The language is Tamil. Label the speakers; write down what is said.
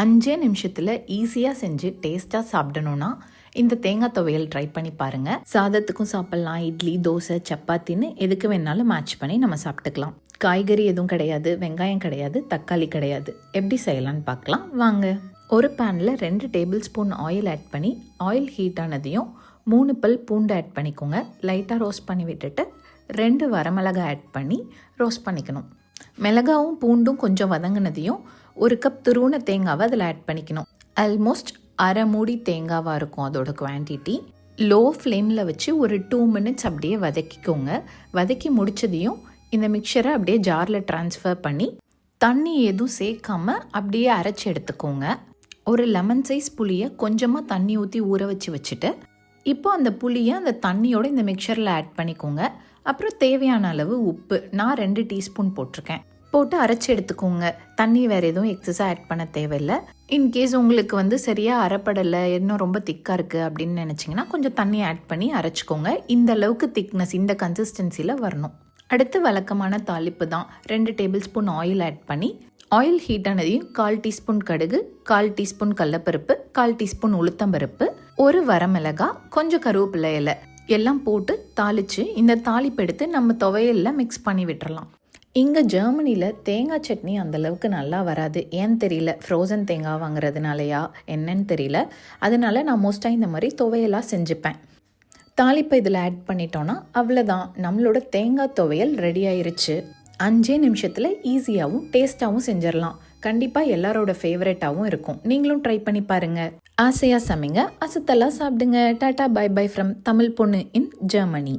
Speaker 1: 5 நிமிஷத்தில் ஈஸியாக செஞ்சு டேஸ்ட்டாக சாப்பிடணுன்னா இந்த தேங்காய் துவையல் ட்ரை பண்ணி பாருங்கள். சாதத்துக்கும் சாப்பிட்லாம், இட்லி, தோசை, சப்பாத்தின்னு எதுக்கு வேணாலும் மேட்ச் பண்ணி நம்ம சாப்பிட்டுக்கலாம். காய்கறி எதுவும் கிடையாது, வெங்காயம் கிடையாது, தக்காளி கிடையாது. எப்படி செய்யலான்னு பார்க்கலாம் வாங்க. ஒரு பேனில் 2 டேபிள் ஸ்பூன் ஆயில் ஆட் பண்ணி, ஆயில் ஹீட் ஆனதையும் 3 பல் பூண்டு ஆட் பண்ணிக்கோங்க. லைட்டாக ரோஸ்ட் பண்ணி விட்டுட்டு 2 வரமிளகாய் ஆட் பண்ணி ரோஸ்ட் பண்ணிக்கணும். மிளகாவும் பூண்டும் கொஞ்சம் வதங்கினதையும் 1 கப் துருவின தேங்காவை அதில் ஆட் பண்ணிக்கணும். ஆல்மோஸ்ட் அரை மூடி தேங்காவாக இருக்கும் அதோட குவான்டிட்டி. லோ ஃப்ளேமில் வச்சு ஒரு 2 மினிட்ஸ் அப்படியே வதக்கிக்கோங்க. வதக்கி முடித்ததையும் இந்த மிக்சரை அப்படியே ஜாரில் ட்ரான்ஸ்ஃபர் பண்ணி தண்ணி எதுவும் சேர்க்காமல் அப்படியே அரைச்சி எடுத்துக்கோங்க. ஒரு லெமன் சைஸ் புளியை கொஞ்சமாக தண்ணி ஊற்றி ஊற வச்சுட்டு இப்போ அந்த புளியை அந்த தண்ணியோட இந்த மிக்சரில் ஆட் பண்ணிக்கோங்க. அப்புறம் தேவையான அளவு உப்பு, நான் 2 டீஸ்பூன் போட்டிருக்கேன், போட்டு அரைச்சி எடுத்துக்கோங்க. தண்ணி வேறு எதுவும் எக்ஸஸாக ஆட் பண்ண தேவையில்லை. இன்கேஸ் உங்களுக்கு சரியாக அரைப்படலை, இன்னும் ரொம்ப திக்காக இருக்குது அப்படின்னு நினச்சிங்கன்னா கொஞ்சம் தண்ணி ஆட் பண்ணி அரைச்சிக்கோங்க. இந்த அளவுக்கு திக்னஸ், இந்த கன்சிஸ்டன்சியில் வரணும். அடுத்து வழக்கமான தாளிப்பு தான். 2 டேபிள் ஸ்பூன் ஆயில் ஆட் பண்ணி, ஆயில் ஹீட் ஆனதையும் 1/4 டீஸ்பூன் கடுகு, 1/4 டீஸ்பூன் கடலைப்பருப்பு, 1/4 டீஸ்பூன் உளுத்தம்பருப்பு, 1 வரமிளகாய், கொஞ்சம் கருவேப்பிலை இலை எல்லாம் போட்டு தாளித்து இந்த தாளிப்பு எடுத்து நம்ம துவையலில் மிக்ஸ் பண்ணி விட்டுறலாம். இங்கே ஜெர்மனியில் தேங்காய் சட்னி அந்தளவுக்கு நல்லா வராது. ஏன்னு தெரியல, ஃப்ரோசன் தேங்காய் வாங்குறதுனாலையா என்னன்னு தெரியல. அதனால நான் மோஸ்ட்டாக இந்த மாதிரி துவையலாக செஞ்சுப்பேன். தாளிப்பை இதில் ஆட் பண்ணிட்டோன்னா அவ்வளோதான், நம்மளோட தேங்காய் துவையல் ரெடி ஆயிருச்சு. 5 நிமிஷத்தில் ஈஸியாகவும் டேஸ்ட்டாகவும் செஞ்சிடலாம். கண்டிப்பாக எல்லாரோட ஃபேவரட்டாகவும் இருக்கும். நீங்களும் ட்ரை பண்ணி பாருங்கள். ஆசையாக சமைங்க, அசத்தெல்லாம் சாப்பிடுங்க. Tata bye bye from Tamil பொண்ணு இன் ஜெர்மனி.